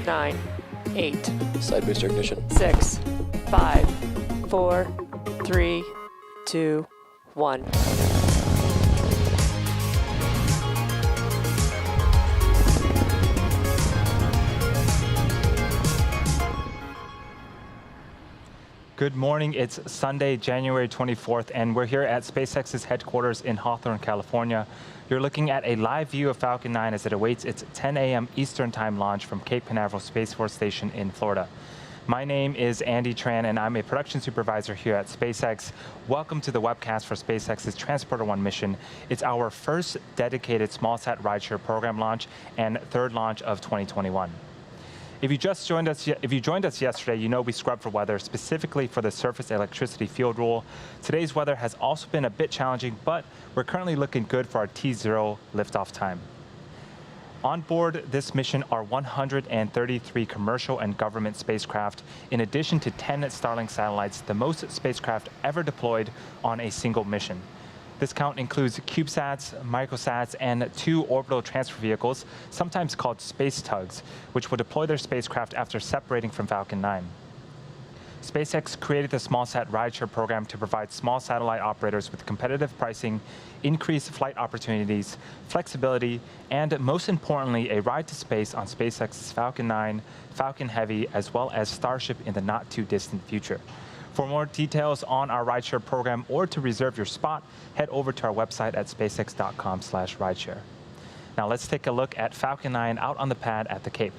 9, 8. Side booster ignition. 6, 5, 4, 3, 2, 1. Good morning. It's Sunday, January 24th, and we're here at SpaceX's headquarters in Hawthorne, California. You're looking at a live view of Falcon 9 as it awaits its 10 a.m. Eastern Time launch from Cape Canaveral Space Force Station in Florida. My name is Andy Tran, and I'm a production supervisor here at SpaceX. Welcome to the webcast for SpaceX's Transporter-1 mission. It's our first dedicated small-sat rideshare program launch and third launch of 2021. If you joined us yesterday, you know we scrubbed for weather, specifically for the surface electricity field rule. Today's weather has also been a bit challenging, but we're currently looking good for our T0 liftoff time. On board this mission are 133 commercial and government spacecraft, in addition to 10 Starlink satellites, the most spacecraft ever deployed on a single mission. This count includes CubeSats, microsats, and 2 orbital transfer vehicles, sometimes called space tugs, which will deploy their spacecraft after separating from Falcon 9. SpaceX created the small-sat rideshare program to provide small satellite operators with competitive pricing, increased flight opportunities, flexibility, and most importantly, a ride to space on SpaceX's Falcon 9, Falcon Heavy, as well as Starship in the not-too-distant future. For more details on our rideshare program or to reserve your spot, head over to our website at spacex.com/rideshare. Now let's take a look at Falcon 9 out on the pad at the Cape.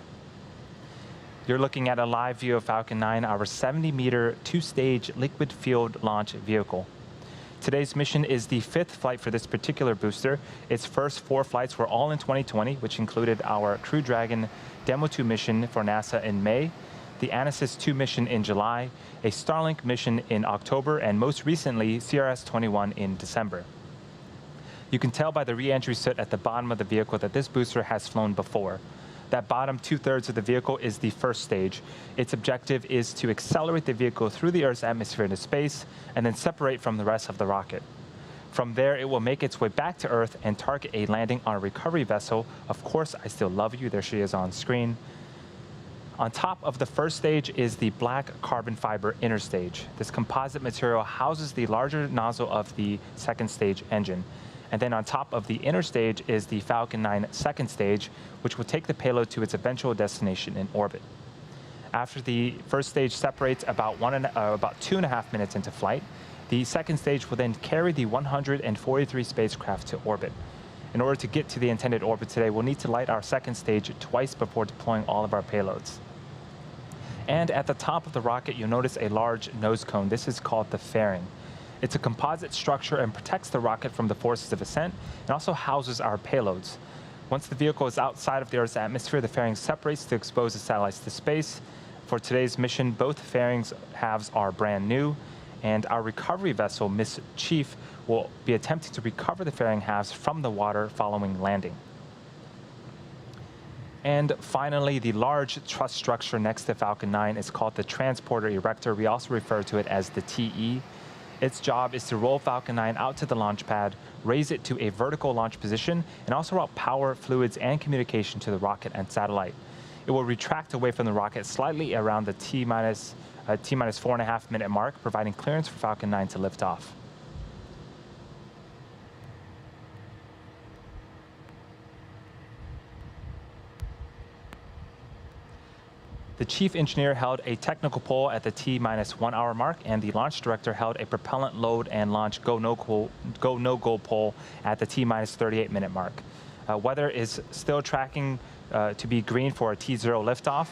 You're looking at a live view of Falcon 9, our 70-meter, 2-stage liquid fueled launch vehicle. Today's mission is the 5th flight for this particular booster. Its first 4 flights were all in 2020, which included our Crew Dragon Demo 2 mission for NASA in May, the Anasis 2 mission in July, a Starlink mission in October, and most recently, CRS-21 in December. You can tell by the re-entry soot at the bottom of the vehicle that this booster has flown before. That bottom 2/3 of the vehicle is the first stage. Its objective is to accelerate the vehicle through the Earth's atmosphere into space and then separate from the rest of the rocket. From there, it will make its way back to Earth and target a landing on a recovery vessel. Of course, I Still Love You. There she is on screen. On top of the first stage is the black carbon fiber inner stage. This composite material houses the larger nozzle of the second stage engine. And then on top of the inner stage is the Falcon 9 second stage, which will take the payload to its eventual destination in orbit. After the first stage separates about 2.5 minutes into flight, the second stage will then carry the 143 spacecraft to orbit. In order to get to the intended orbit today, we'll need to light our second stage twice before deploying all of our payloads. And at the top of the rocket, you'll notice a large nose cone. This is called the fairing. It's a composite structure and protects the rocket from the forces of ascent and also houses our payloads. Once the vehicle is outside of the Earth's atmosphere, the fairing separates to expose the satellites to space. For today's mission, both fairings halves are brand new, and our recovery vessel, Miss Chief, will be attempting to recover the fairing halves from the water following landing. And finally, the large truss structure next to Falcon 9 is called the Transporter Erector. We also refer to it as the TE. Its job is to roll Falcon 9 out to the launch pad, raise it to a vertical launch position, and also route power, fluids, and communication to the rocket and satellite. It will retract away from the rocket slightly around the T-minus 4.5 minute mark, providing clearance for Falcon 9 to lift off. The chief engineer held a technical poll at the T-minus 1 hour mark, and the launch director held a propellant load and launch go-no-go poll at the T-minus 38 minute mark. Weather is still tracking to be green for a T0 liftoff.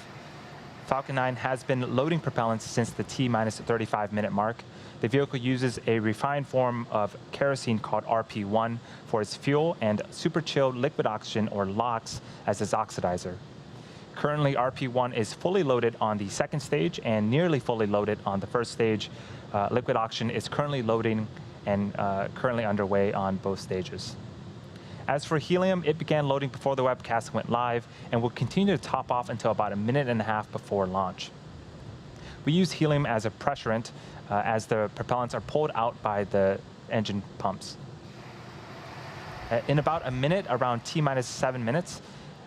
Falcon 9 has been loading propellants since the T-minus 35 minute mark. The vehicle uses a refined form of kerosene called RP1 for its fuel and super chilled liquid oxygen, or LOX, as its oxidizer. Currently, RP1 is fully loaded on the second stage and nearly fully loaded on the first stage. Liquid oxygen is currently loading and currently underway on both stages. As for helium, it began loading before the webcast went live and will continue to top off until about 1.5 minutes before launch. We use helium as a pressurant as the propellants are pulled out by the engine pumps. In about a minute, around T-minus 7 minutes,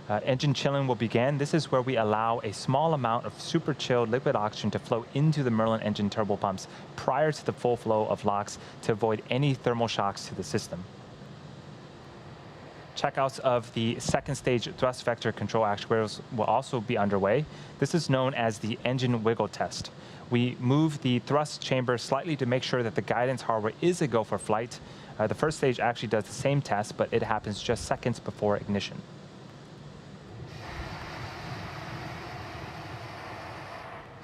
Engine chilling will begin. This is where we allow a small amount of super chilled liquid oxygen to flow into the Merlin engine turbo pumps prior to the full flow of LOX to avoid any thermal shocks to the system. Checkouts of the second stage thrust vector control actuators will also be underway. This is known as the engine wiggle test. We move the thrust chamber slightly to make sure that the guidance hardware is a go for flight. The first stage actually does the same test, but it happens just seconds before ignition.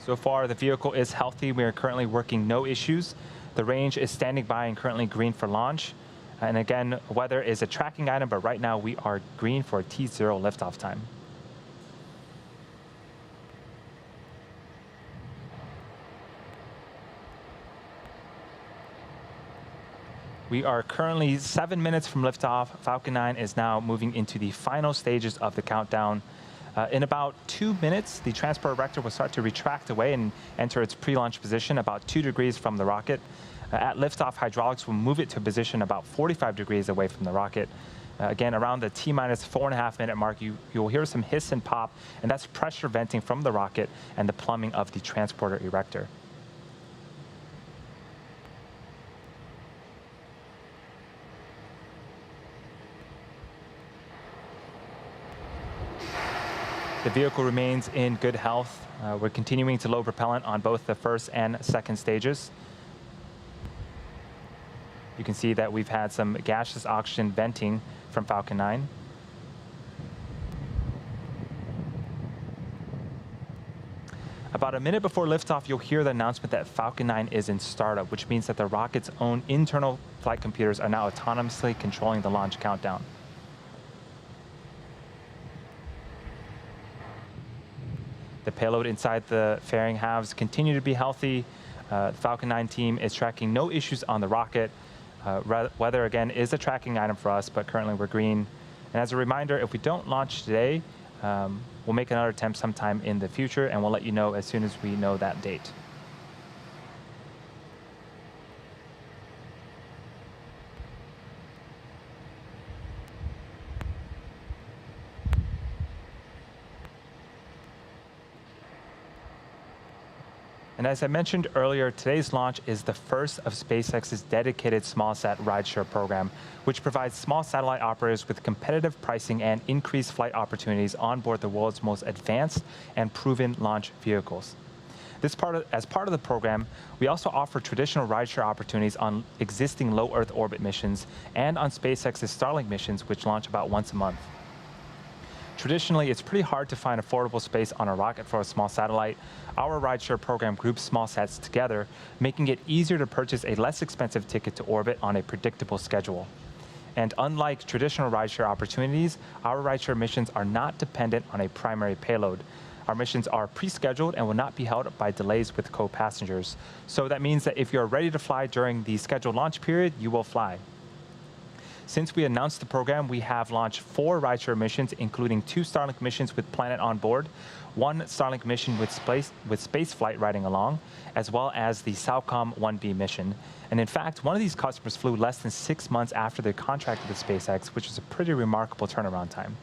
So far, the vehicle is healthy. We are currently working no issues. The range is standing by and currently green for launch. And again, weather is a tracking item, but right now we are green for T0 liftoff time. We are currently 7 minutes from liftoff. Falcon 9 is now moving into the final stages of the countdown. In about 2 minutes, the transport erector will start to retract away and enter its pre-launch position about 2 degrees from the rocket. At liftoff, hydraulics will move it to a position about 45 degrees away from the rocket. Again, around the T-minus 4.5 minute mark, you'll hear some hiss and pop, and that's pressure venting from the rocket and the plumbing of the transporter erector. The vehicle remains in good health. We're continuing to load propellant on both the first and second stages. You can see that we've had some gaseous oxygen venting from Falcon 9. About a minute before liftoff, you'll hear the announcement that Falcon 9 is in startup, which means that the rocket's own internal flight computers are now autonomously controlling the launch countdown. The payload inside the fairing halves continue to be healthy. The Falcon 9 team is tracking no issues on the rocket. Weather, again, is a tracking item for us, but currently we're green. And as a reminder, if we don't launch today, we'll make another attempt sometime in the future, and we'll let you know as soon as we know that date. And as I mentioned earlier, today's launch is the first of SpaceX's dedicated smallsat rideshare program, which provides small satellite operators with competitive pricing and increased flight opportunities on board the world's most advanced and proven launch vehicles. As part of the program, we also offer traditional rideshare opportunities on existing low Earth orbit missions and on SpaceX's Starlink missions, which launch about once a month. Traditionally, it's pretty hard to find affordable space on a rocket for a small satellite. Our rideshare program groups small sats together, making it easier to purchase a less expensive ticket to orbit on a predictable schedule. And unlike traditional rideshare opportunities, our rideshare missions are not dependent on a primary payload. Our missions are pre-scheduled and will not be held up by delays with co-passengers. So that means that if you're ready to fly during the scheduled launch period, you will fly. Since we announced the program, we have launched 4 rideshare missions, including 2 Starlink missions with Planet on board, 1 Starlink mission with spaceflight riding along, as well as the SAOCOM 1B mission. And in fact, one of these customers flew less than 6 months after their contract with SpaceX, which is a pretty remarkable turnaround time.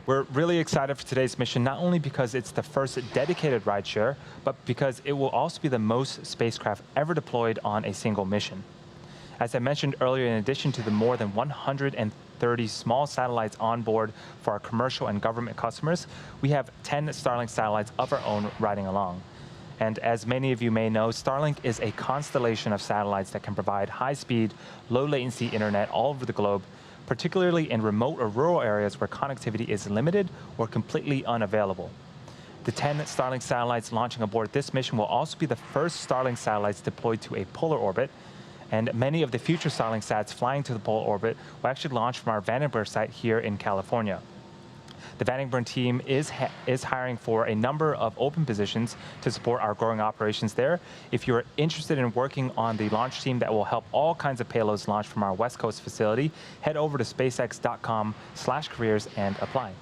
We're really excited for today's mission, not only because it's the first dedicated rideshare, but because it will also be the most spacecraft ever deployed on a single mission. As I mentioned earlier, in addition to the more than 130 small satellites on board for our commercial and government customers, we have 10 Starlink satellites of our own riding along. And as many of you may know, Starlink is a constellation of satellites that can provide high-speed, low-latency internet all over the globe, particularly in remote or rural areas where connectivity is limited or completely unavailable. The 10 Starlink satellites launching aboard this mission will also be the first Starlink satellites deployed to a polar orbit, and many of the future Starlink sats flying to the polar orbit will actually launch from our Vandenberg site here in California. The Vandenberg team is hiring for a number of open positions to support our growing operations there. If you're interested in working on the launch team that will help all kinds of payloads launch from our West Coast facility, head over to spacex.com/careers and apply.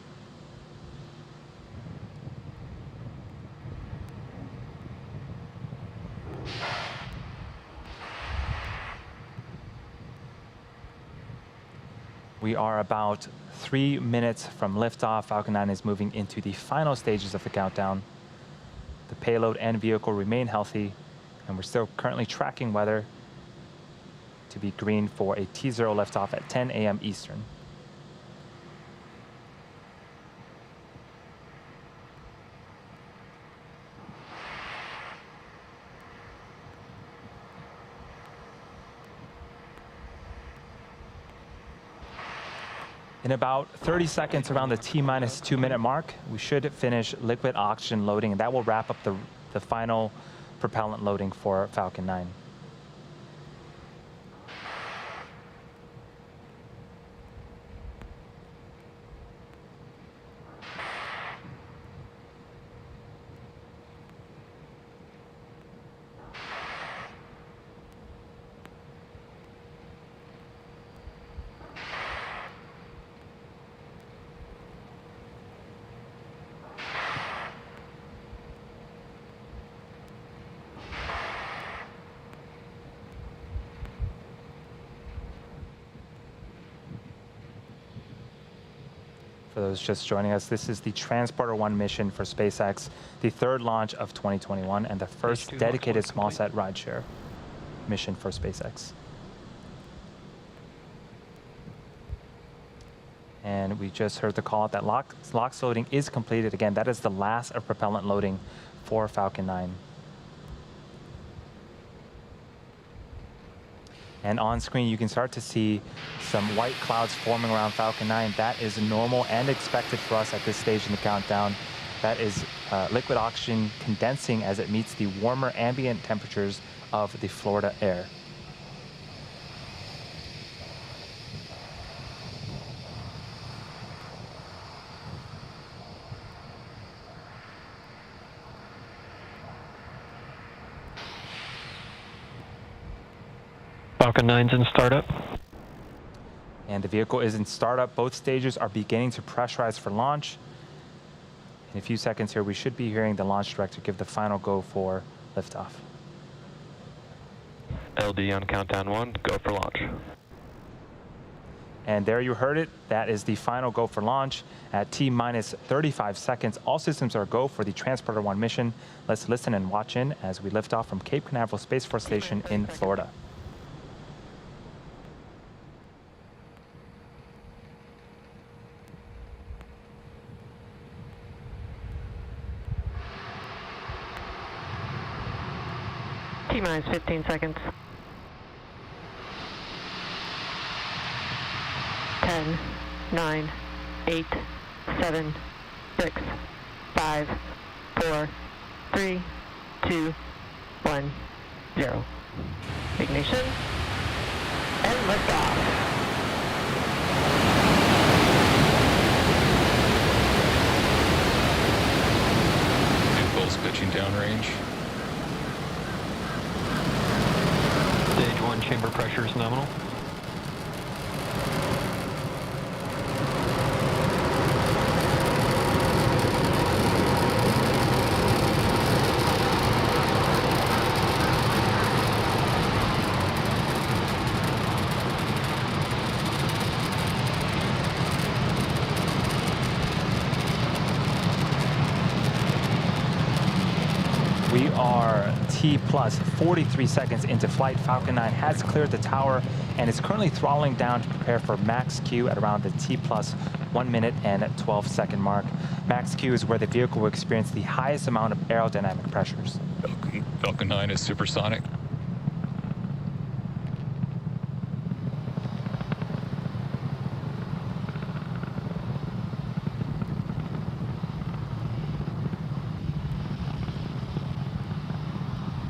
We are about 3 minutes from liftoff. Falcon 9 is moving into the final stages of the countdown. The payload and vehicle remain healthy, and we're still currently tracking weather to be green for a T0 liftoff at 10 a.m. Eastern. In about 30 seconds, around the T-minus 2 minute mark, we should finish liquid oxygen loading, and that will wrap up the final propellant loading for Falcon 9. For those just joining us, this is the Transporter-1 mission for SpaceX, the third launch of 2021, and the first dedicated small-sat rideshare mission for SpaceX. And we just heard the call that LOX loading is completed. Again, that is the last of propellant loading for Falcon 9. And on screen, you can start to see some white clouds forming around Falcon 9. That is normal and expected for us at this stage in the countdown. That is liquid oxygen condensing as it meets the warmer ambient temperatures of the Florida air. Falcon 9's in startup. And the vehicle is in startup. Both stages are beginning to pressurize for launch. In a few seconds here, we should be hearing the launch director give the final go for liftoff. LD on countdown 1, go for launch. And there you heard it. That is the final go for launch at T-minus 35 seconds. All systems are go for the Transporter-1 mission. Let's listen and watch in as we lift off from Cape Canaveral Space Force Station in Florida. T-minus 15 seconds. 10, 9, 8, 7, 6, 5, 4, 3, 2, 1, 0. Ignition and liftoff. Impulse pitching downrange. Stage 1 chamber pressure is nominal. We are T-plus 43 seconds into flight. Falcon 9 has cleared the tower and is currently throttling down to prepare for max Q at around the T-plus 1 minute and 12 second mark. Max Q is where the vehicle will experience the highest amount of aerodynamic pressures. Falcon 9 is supersonic.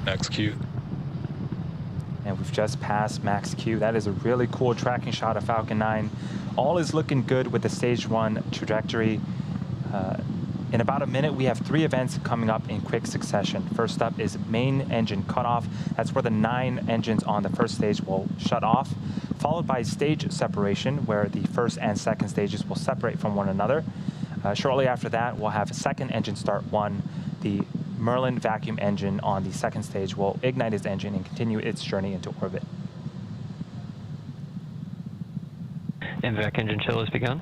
Max Q. And we've just passed max Q. That is a really cool tracking shot of Falcon 9. All is looking good with the stage 1 trajectory. In about a minute, we have 3 events coming up in quick succession. First up is main engine cutoff. That's where the 9 engines on the first stage will shut off, followed by stage separation, where the first and second stages will separate from one another. Shortly after that, we'll have second engine start 1. The Merlin vacuum engine on the second stage will ignite its engine and continue its journey into orbit. MVAC engine chill has begun.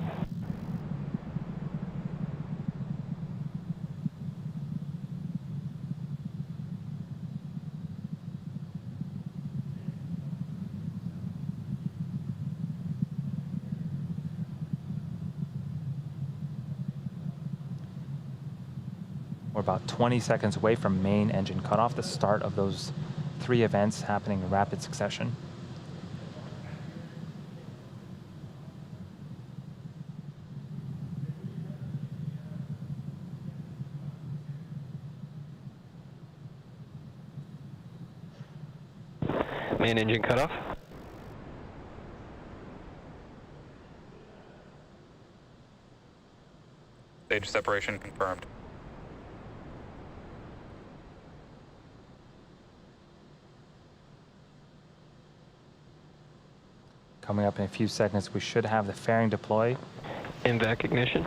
We're about 20 seconds away from main engine cutoff, the start of those 3 events happening in rapid succession. Main engine cutoff. Stage separation confirmed. Coming up in a few seconds, we should have the fairing deploy. MVAC ignition.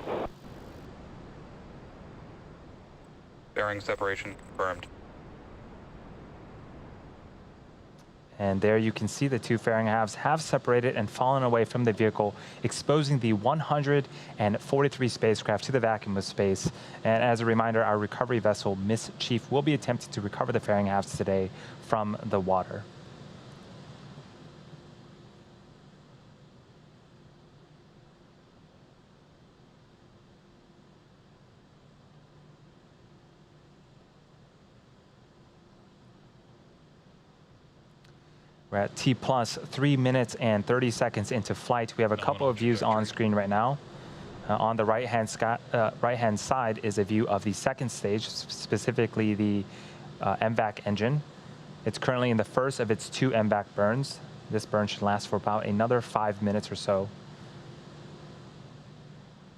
Bearing separation confirmed. And there you can see the 2 fairing halves have separated and fallen away from the vehicle, exposing the 143 spacecraft to the vacuum of space. And as a reminder, our recovery vessel, Miss Chief, will be attempting to recover the fairing halves today from the water. We're at T plus 3 minutes and 30 seconds into flight. We have a couple of views on screen right now. On the right-hand side is a view of the second stage, specifically the MVAC engine. It's currently in the first of its 2 MVAC burns. This burn should last for about another 5 minutes or so.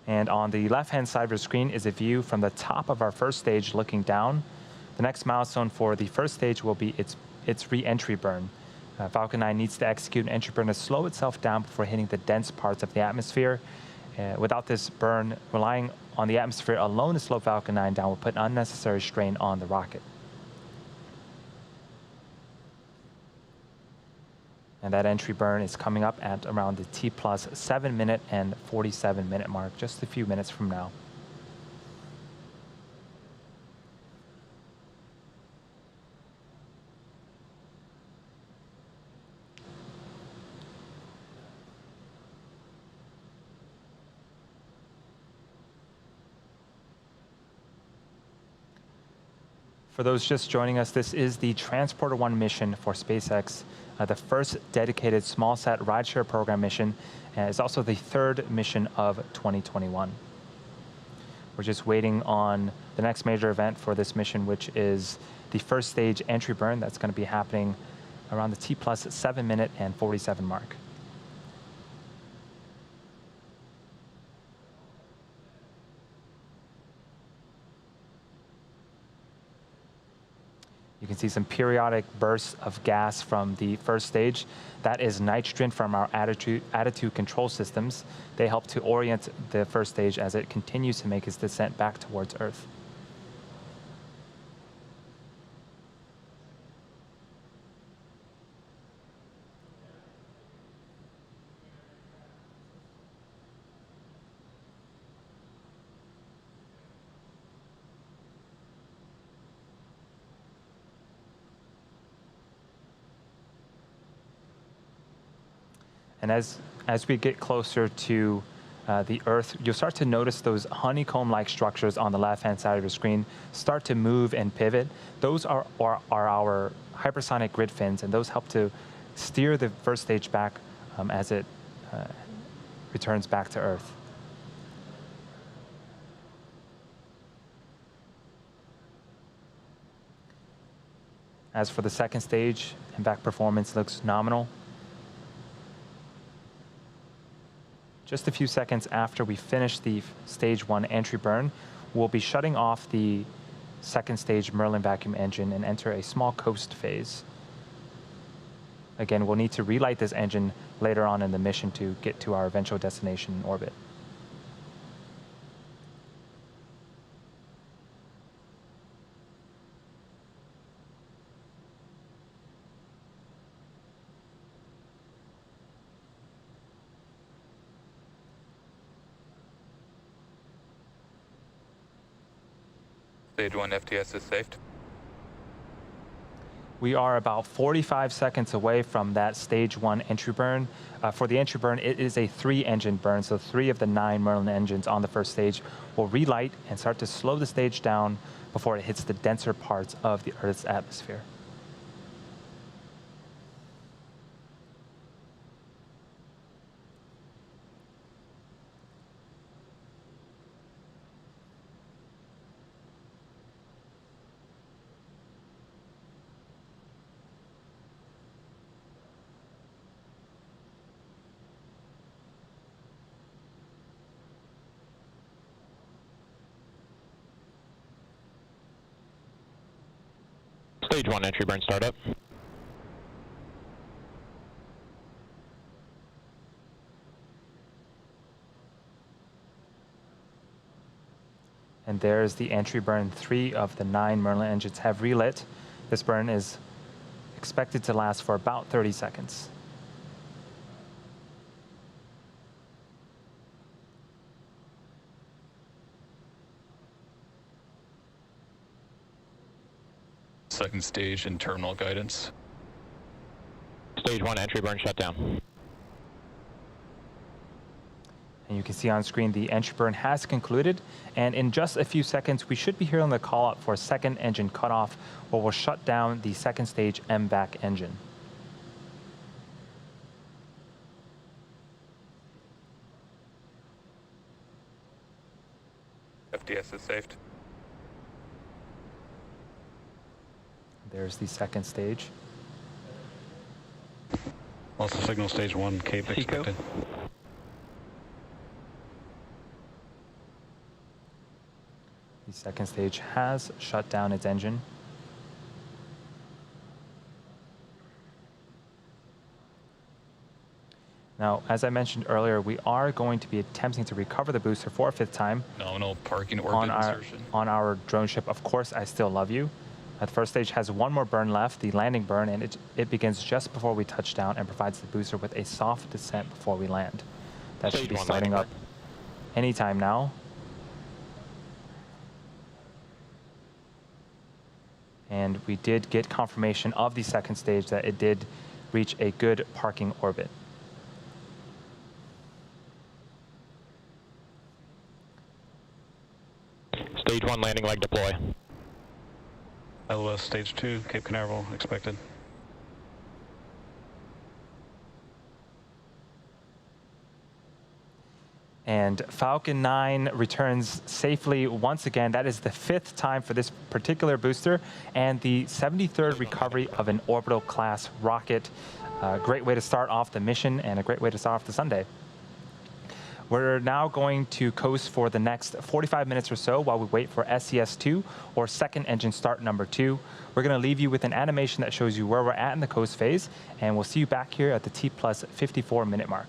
And on the left-hand side of your screen is a view from the top of our first stage looking down. The next milestone for the first stage will be its re-entry burn. Falcon 9 needs to execute an entry burn to slow itself down before hitting the dense parts of the atmosphere. Without this burn, relying on the atmosphere alone to slow Falcon 9 down will put unnecessary strain on the rocket. And that entry burn is coming up at around the T plus 7 minute and 47 minute mark, just a few minutes from now. For those just joining us, this is the Transporter-1 mission for SpaceX, the first dedicated small-sat rideshare program mission, and it's also the 3rd mission of 2021. We're just waiting on the next major event for this mission, which is the first stage entry burn. That's going to be happening around the T plus 7 minute and 47 mark. You can see some periodic bursts of gas from the first stage. That is nitrogen from our attitude control systems. They help to orient the first stage as it continues to make its descent back towards Earth. And as we get closer to the Earth, you'll start to notice those honeycomb-like structures on the left-hand side of your screen start to move and pivot. Those are our hypersonic grid fins, and those help to steer the first stage back as it returns back to Earth. As for the second stage, impact performance looks nominal. Just a few seconds after we finish the stage 1 entry burn, we'll be shutting off the second stage Merlin vacuum engine and enter a small coast phase. Again, we'll need to relight this engine later on in the mission to get to our eventual destination in orbit. Stage 1 FTS is safed. We are about 45 seconds away from that stage 1 entry burn. For the entry burn, it is a 3-engine burn, so 3 of the 9 Merlin engines on the first stage will relight and start to slow the stage down before it hits the denser parts of the Earth's atmosphere. Stage 1 entry burn startup. And there's the entry burn. 3 of the 9 Merlin engines have relit. This burn is expected to last for about 30 seconds. Second stage and terminal guidance. Stage 1 entry burn shut down. And you can see on screen the entry burn has concluded. And in just a few seconds, we should be hearing the call out for second engine cutoff, where we'll shut down the second stage MVAC engine. FTS is safed. There's the second stage. Also signal stage 1 Cape expected. The second stage has shut down its engine. Now, as I mentioned earlier, we are going to be attempting to recover the booster for a 5th time. No parking orbit insertion. On our drone ship. Of course, I Still Love You. The first stage has one more burn left, the landing burn, and it begins just before we touch down and provides the booster with a soft descent before we land. That should be starting up anytime now. And we did get confirmation of the second stage that it did reach a good parking orbit. Stage 1 landing leg deploy. LOS stage 2 Cape Canaveral expected. And Falcon 9 returns safely once again. That is the 5th time for this particular booster and the 73rd recovery of an orbital class rocket. A great way to start off the mission and a great way to start off the Sunday. We're now going to coast for the next 45 minutes or so while we wait for SES-2, or second engine start number 2. We're going to leave you with an animation that shows you where we're at in the coast phase, and we'll see you back here at the T plus 54-minute mark.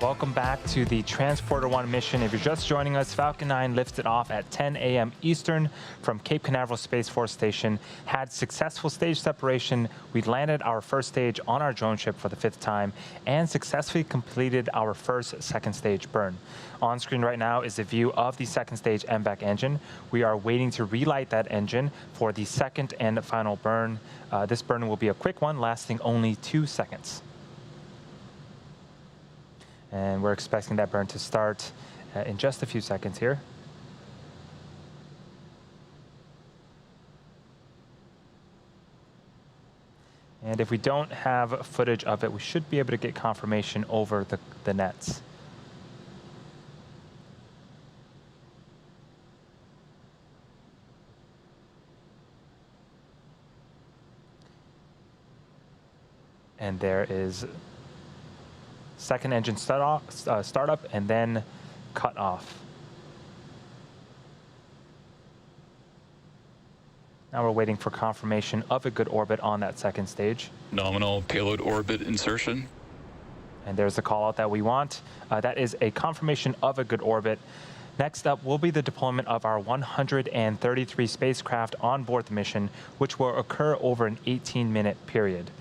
Welcome back to the Transporter-1 mission. If you're just joining us, Falcon 9 lifted off at 10 a.m. Eastern from Cape Canaveral Space Force Station, had successful stage separation. We landed our first stage on our drone ship for the 5th time and successfully completed our first second stage burn. On screen right now is a view of the second stage MVAC engine. We are waiting to relight that engine for the second and final burn. This burn will be a quick one, lasting only 2 seconds. And we're expecting that burn to start in just a few seconds here. And if we don't have footage of it, we should be able to get confirmation over the nets. And there is second engine startup and then cut off. Now we're waiting for confirmation of a good orbit on that second stage. Nominal payload orbit insertion. And there's the call out that we want. That is a confirmation of a good orbit. Next up will be the deployment of our 133 spacecraft on board the mission, which will occur over an 18-minute period.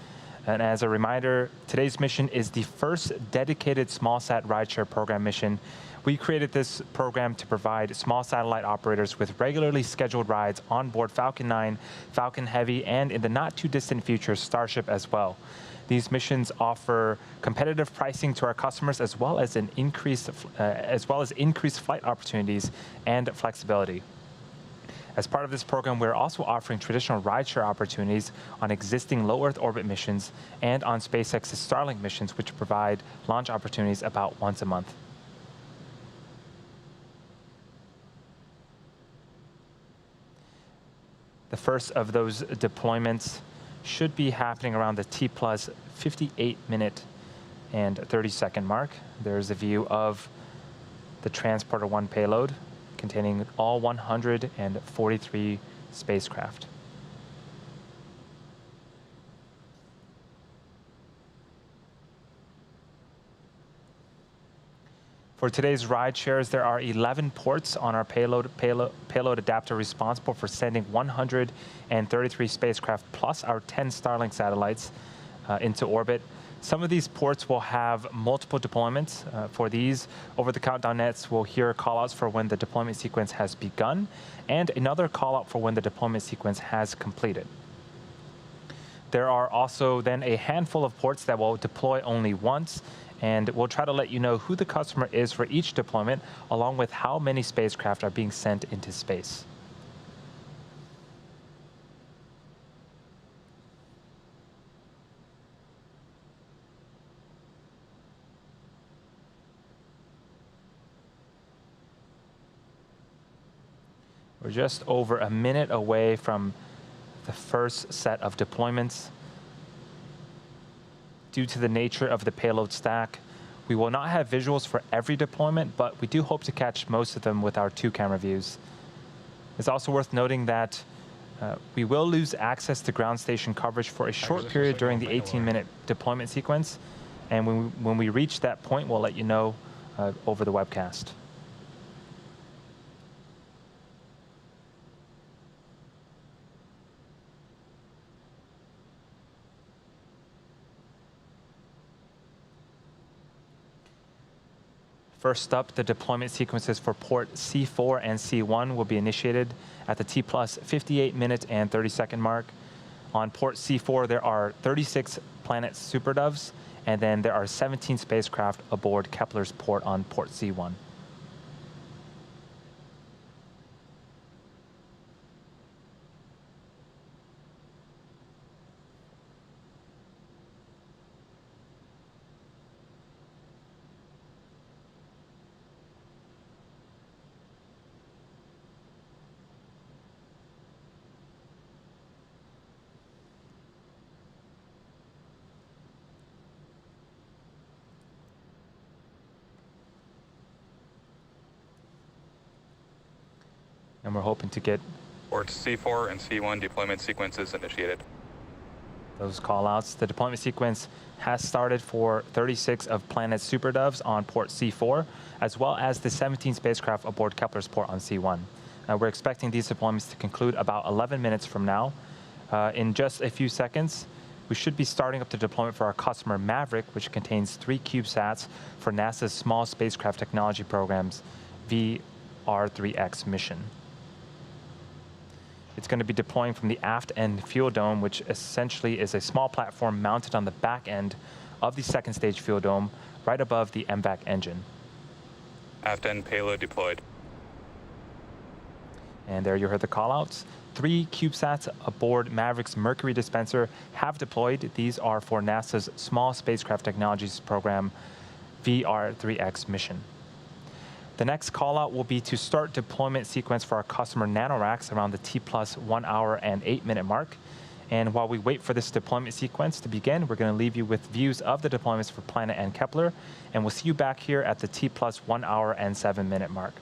And as a reminder, today's mission is the first dedicated small-sat rideshare program mission. We created this program to provide small satellite operators with regularly scheduled rides on board Falcon 9, Falcon Heavy, and in the not-too-distant future, Starship as well. These missions offer competitive pricing to our customers as well as increased flight opportunities and flexibility. As part of this program, we're also offering traditional rideshare opportunities on existing low Earth orbit missions and on SpaceX's Starlink missions, which provide launch opportunities about once a month. The first of those deployments should be happening around the T+ 58-minute and 30-second mark. There's a view of the Transporter-1 payload containing all 143 spacecraft. For today's ride shares, there are 11 ports on our payload adapter responsible for sending 133 spacecraft plus our 10 Starlink satellites into orbit. Some of these ports will have multiple deployments. For these, over the countdown nets, we'll hear callouts for when the deployment sequence has begun and another callout for when the deployment sequence has completed. There are also then a handful of ports that will deploy only once, and we'll try to let you know who the customer is for each deployment, along with how many spacecraft are being sent into space. We're just over a minute away from the first set of deployments. Due to the nature of the payload stack, we will not have visuals for every deployment, but we do hope to catch most of them with our 2-camera views. It's also worth noting that we will lose access to ground station coverage for a short period during the 18-minute deployment sequence, and when we reach that point, we'll let you know over the webcast. First up, the deployment sequences for port C4 and C1 will be initiated at the T+ 58-minute and 30-second mark. On port C4, there are 36 Planet SuperDoves, and then there are 17 spacecraft aboard Kepler's port on port C1. And we're hoping to get Ports C4 and C1 deployment sequences initiated. those call-outs. The deployment sequence has started for 36 of Planet's SuperDoves on port C4, as well as the 17 spacecraft aboard Kepler's port on C1. We're expecting these deployments to conclude about 11 minutes from now. In just a few seconds, we should be starting up the deployment for our customer Maverick, which contains 3 CubeSats for NASA's Small Spacecraft Technology Program's VR-3X mission. It's going to be deploying from the aft end fuel dome, which essentially is a small platform mounted on the back end of the second stage fuel dome, right above the MVAC engine. Aft end payload deployed. And there you heard the callouts. 3 CubeSats aboard Maverick's Mercury dispenser have deployed. These are for NASA's Small Spacecraft Technologies Program VR-3X mission. The next callout will be to start deployment sequence for our customer nanoracks around the T+ 1 hour and 8 minute mark. And while we wait for this deployment sequence to begin, we're going to leave you with views of the deployments for Planet and Kepler. And we'll see you back here at the T+ 1 hour and 7 minute mark.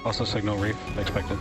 Also signal reef expected.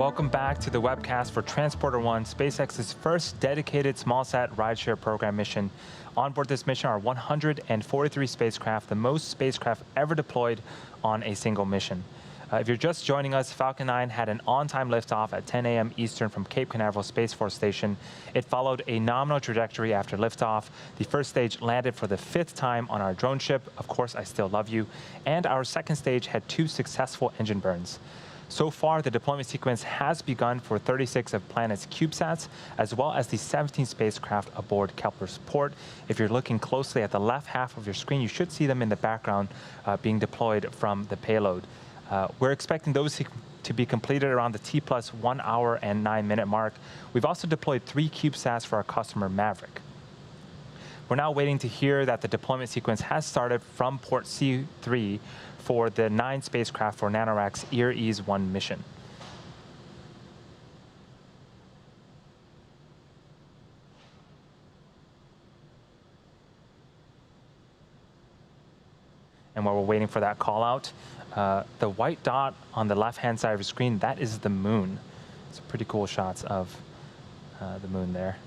Welcome back to the webcast for Transporter-1, SpaceX's first dedicated smallsat rideshare program mission. On board this mission are 143 spacecraft, the most spacecraft ever deployed on a single mission. If you're just joining us, Falcon 9 had an on-time liftoff at 10 a.m. Eastern from Cape Canaveral Space Force Station. It followed a nominal trajectory after liftoff. The first stage landed for the 5th time on our drone ship, Of Course I Still Love You, and our second stage had 2 successful engine burns. So far, the deployment sequence has begun for 36 of Planet's CubeSats, as well as the 17 spacecraft aboard Kepler's port. If you're looking closely at the left half of your screen, you should see them in the background being deployed from the payload. We're expecting those to be completed around the T+1 hour and 9-minute mark. We've also deployed 3 CubeSats for our customer Maverick. We're now waiting to hear that the deployment sequence has started from port C3 for the 9 spacecraft for NanoRac's EAR-1 mission. And while we're waiting for that call out, the white dot on the left-hand side of your screen, that is the moon. It's pretty cool shots of the moon there.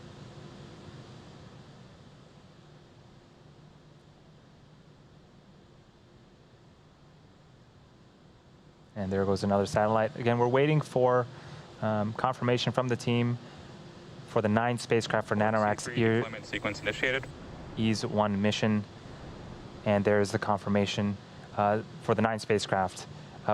And there goes another satellite. Again, we're waiting for confirmation from the team for the 9 spacecraft for NanoRac's deployment sequence initiated. EAR-1 mission. And there's the confirmation for the 9 spacecraft.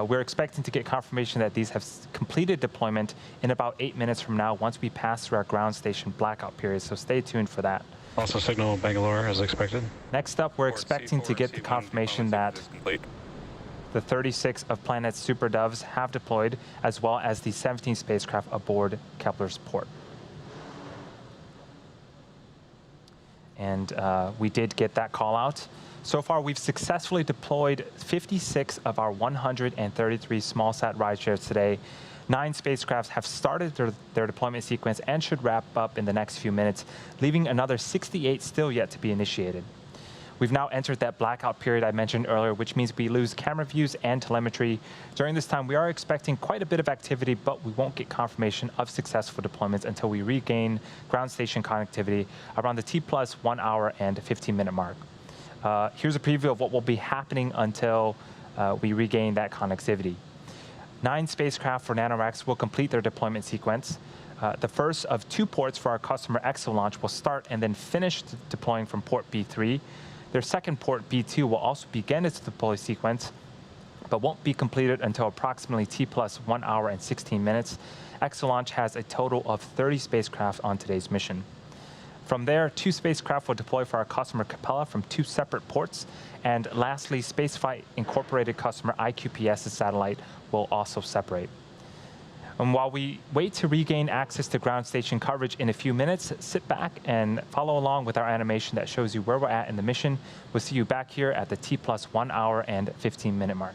We're expecting to get confirmation that these have completed deployment in about 8 minutes from now once we pass through our ground station blackout period, so stay tuned for that. Also signal Bangalore as expected. Next up, we're expecting to get the confirmation that the 36 of Planet's Super Doves have deployed, as well as the 17 spacecraft aboard Kepler's port. And we did get that call out. So far, we've successfully deployed 56 of our 133 smallsat rideshares today. 9 spacecrafts have started their deployment sequence and should wrap up in the next few minutes, leaving another 68 still yet to be initiated. We've now entered that blackout period I mentioned earlier, which means we lose camera views and telemetry. During this time, we are expecting quite a bit of activity, but we won't get confirmation of successful deployments until we regain ground station connectivity around the T+1 hour and 15-minute mark. Here's a preview of what will be happening until we regain that connectivity. 9 spacecraft for NanoRacks will complete their deployment sequence. The first of 2 ports for our customer ExoLaunch will start and then finish deploying from port B3. Their second port, B2, will also begin its deploy sequence, but won't be completed until approximately T+1 hour and 16 minutes. ExoLaunch has a total of 30 spacecraft on today's mission. From there, 2 spacecraft will deploy for our customer Capella from 2 separate ports. And lastly, Spaceflight Incorporated customer IQPS's satellite will also separate. And while we wait to regain access to ground station coverage in a few minutes, sit back and follow along with our animation that shows you where we're at in the mission. We'll see you back here at the T+1 hour and 15-minute mark.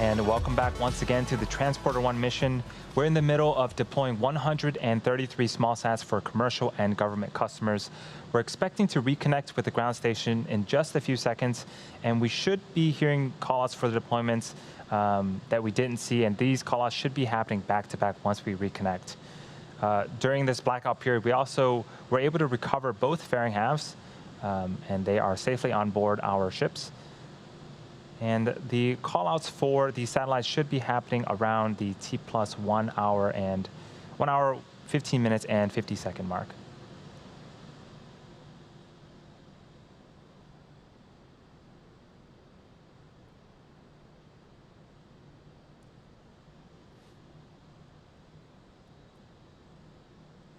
And welcome back once again to the Transporter 1 mission. We're in the middle of deploying 133 small sats for commercial and government customers. We're expecting to reconnect with the ground station in just a few seconds, and we should be hearing callouts for the deployments that we didn't see, and these callouts should be happening back-to-back once we reconnect. During this blackout period, we also were able to recover both fairing halves, and they are safely on board our ships. And the callouts for the satellites should be happening around the T+1 hour and 1 hour, 15 minutes, and 50-second mark.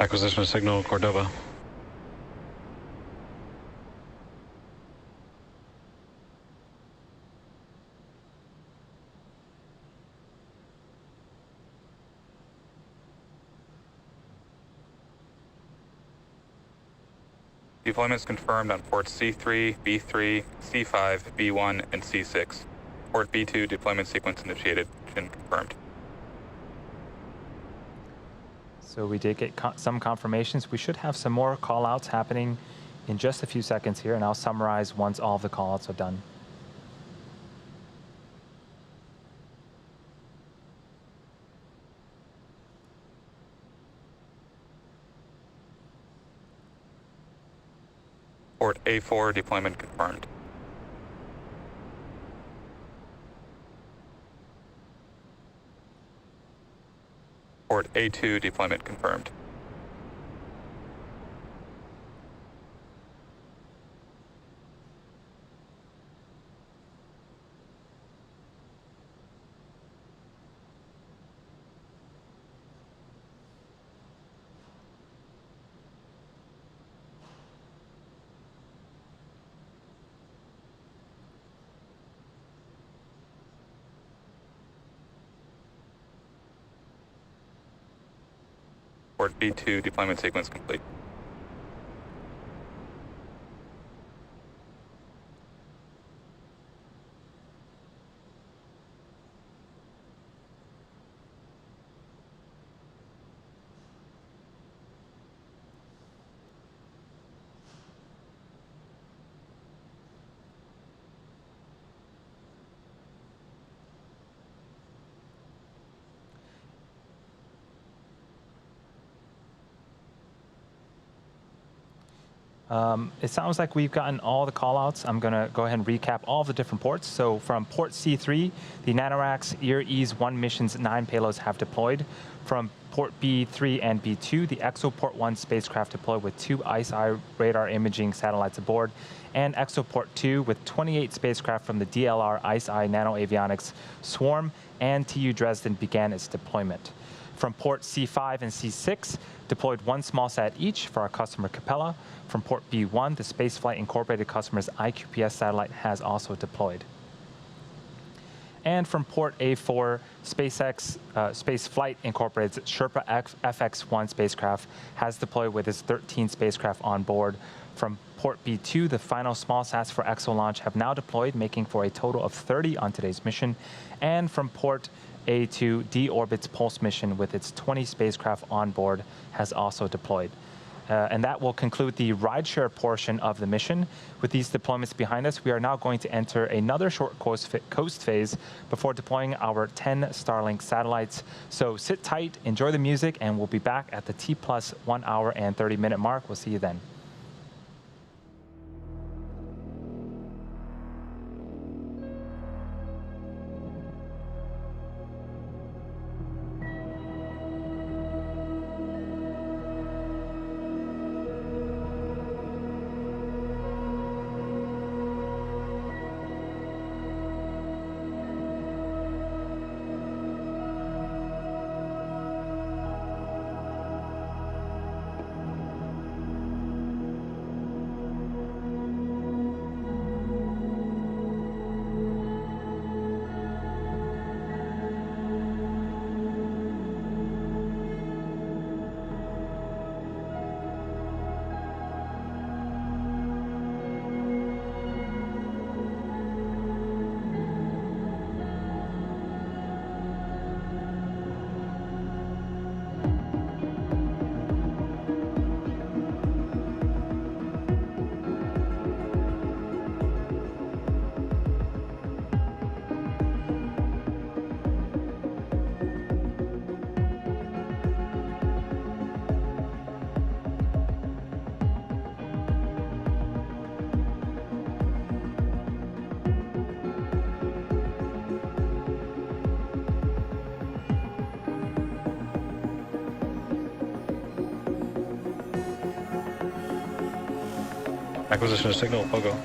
Acquisition signal, Cordova. Deployments confirmed on ports C3, B3, C5, B1, and C6. Port B2 deployment sequence initiated and confirmed. So we did get some confirmations. We should have some more callouts happening in just a few seconds here, and I'll summarize once all of the callouts are done. Port A4 deployment confirmed. Port A2 deployment confirmed. Port B2 deployment sequence complete. It sounds like we've gotten all the callouts. I'm going to go ahead and recap all of the different ports. So from port C3, the NanoRacks Ease 1 mission's 9 payloads have deployed. From port B3 and B2, the ExoPort 1 spacecraft deployed with 2 ICE-Eye radar imaging satellites aboard, and ExoPort 2 with 28 spacecraft from the DLR ICE-Eye Nano Avionics Swarm and TU Dresden began its deployment. From port C5 and C6, deployed 1 small sat each for our customer Capella. From port B1, the Spaceflight Incorporated customer's IQPS satellite has also deployed. And from port A4, SpaceX Spaceflight Incorporated's Sherpa FX-1 spacecraft has deployed with its 13 spacecraft on board. From port B2, the final small sats for EXO launch have now deployed, making for a total of 30 on today's mission. And from port A2, D-Orbit's Pulse mission with its 20 spacecraft on board has also deployed. And that will conclude the rideshare portion of the mission. With these deployments behind us, we are now going to enter another short coast phase before deploying our 10 Starlink satellites. So sit tight, enjoy the music, and we'll be back at the T+1 hour and 30-minute mark. We'll see you then. Acquisition of signal, Pogo.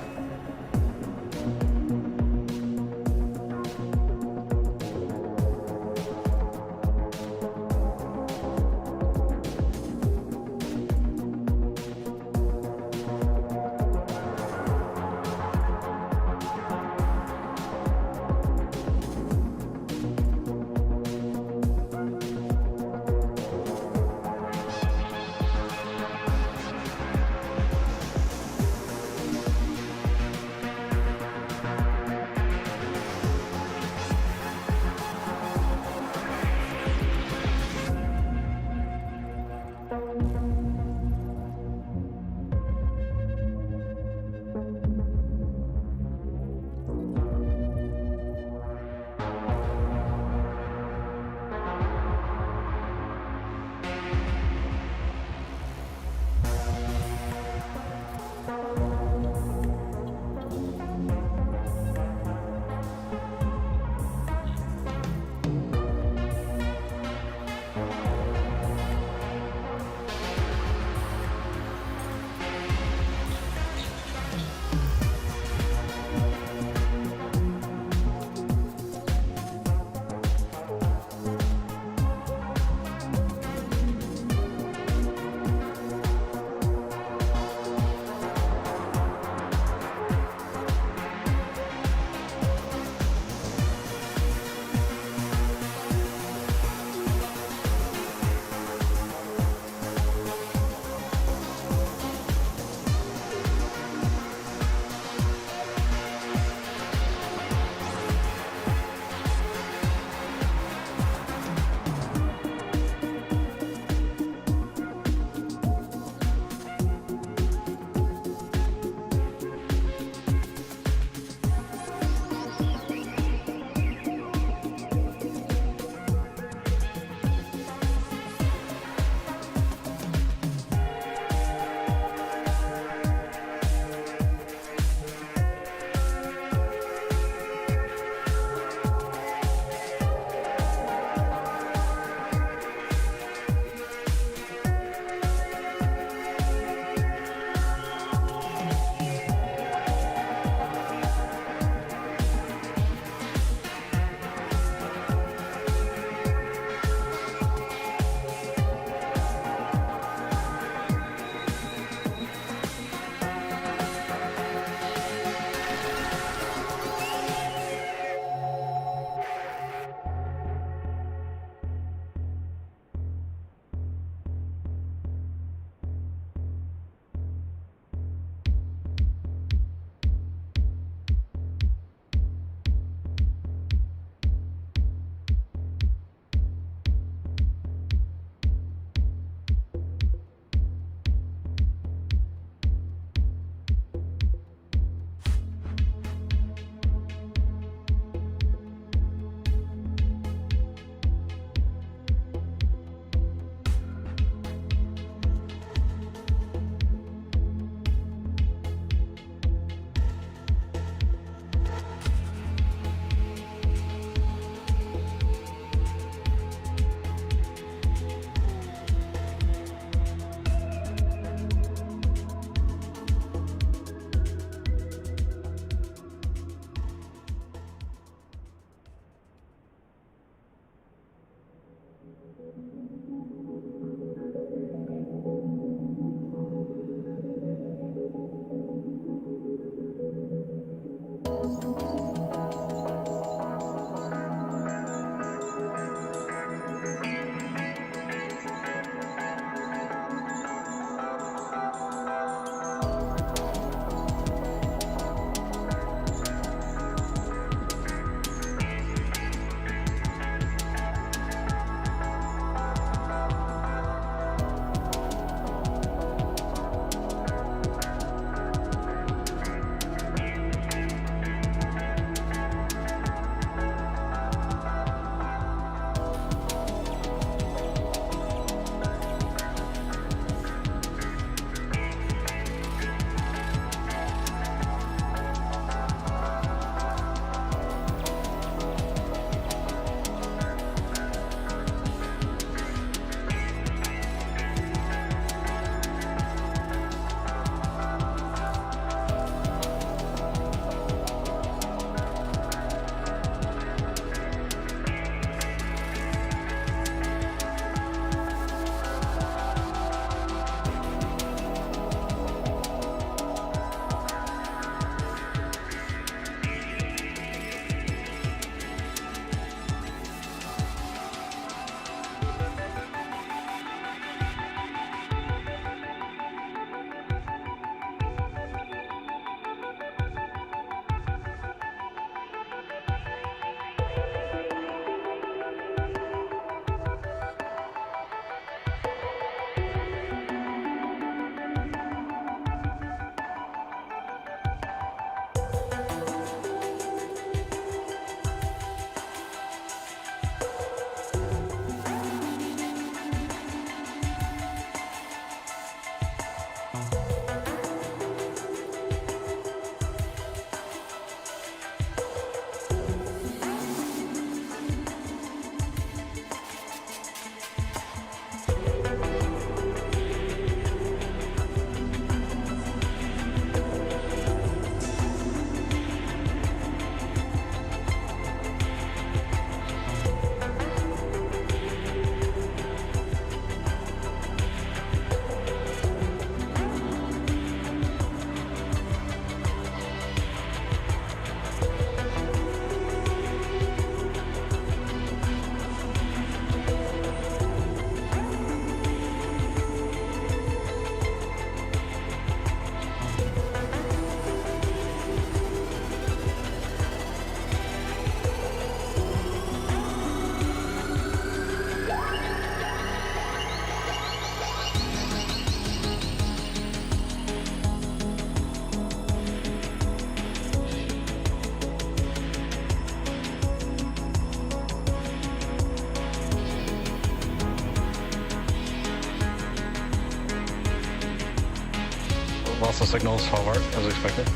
Lost the signals, Halvard, as expected.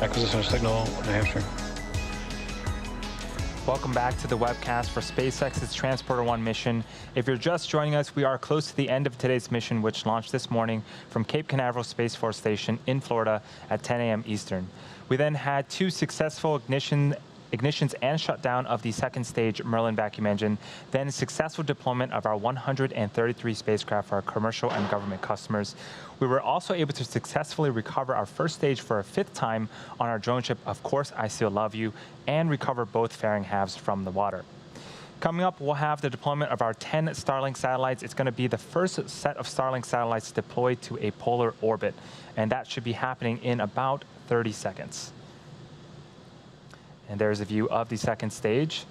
Acquisition of signal, New Hampshire. Welcome back to the webcast for SpaceX's Transporter-1 mission. If you're just joining us, we are close to the end of today's mission, which launched this morning from Cape Canaveral Space Force Station in Florida at 10 a.m. Eastern. We then had 2 successful ignitions and shutdown of the second stage Merlin vacuum engine, then successful deployment of our 133 spacecraft for our commercial and government customers. We were also able to successfully recover our first stage for a 5th time on our drone ship, Of Course I Still Love You, and recover both fairing halves from the water. Coming up, we'll have the deployment of our 10 Starlink satellites. It's going to be the first set of Starlink satellites deployed to a polar orbit, and that should be happening in about 30 seconds. And there's a view of the second stage.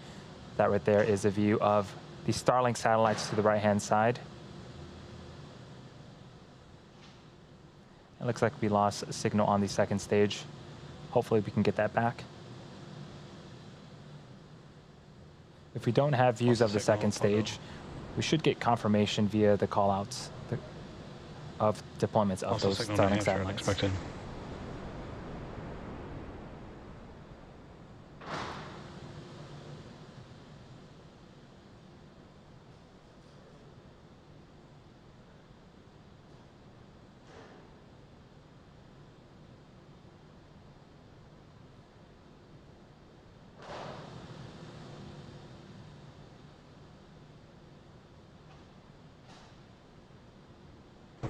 That right there is a view of the Starlink satellites to the right-hand side. It looks like we lost a signal on the second stage. Hopefully we can get that back. If we don't have views of the second stage, we should get confirmation via the callouts of deployments of those Starlink satellites. Expected.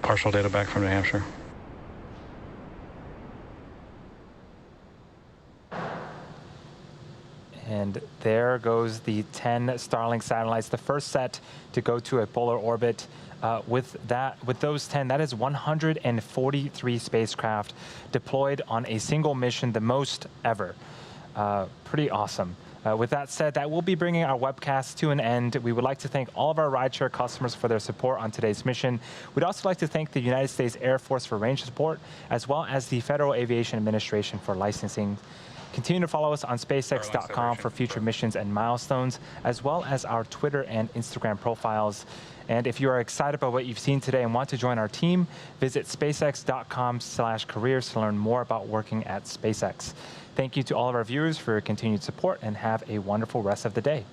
Partial data back from New Hampshire. And there goes the 10 Starlink satellites, the first set to go to a polar orbit. With those 10, that is 143 spacecraft deployed on a single mission, the most ever. Pretty awesome. With that said, that will be bringing our webcast to an end. We would like to thank all of our rideshare customers for their support on today's mission. We'd also like to thank the United States Air Force for range support, as well as the Federal Aviation Administration for licensing. Continue to follow us on SpaceX.com for future missions and milestones, as well as our Twitter and Instagram profiles. And if you are excited about what you've seen today and want to join our team, visit SpaceX.com/careers to learn more about working at SpaceX. Thank you to all of our viewers for your continued support, and have a wonderful rest of the day.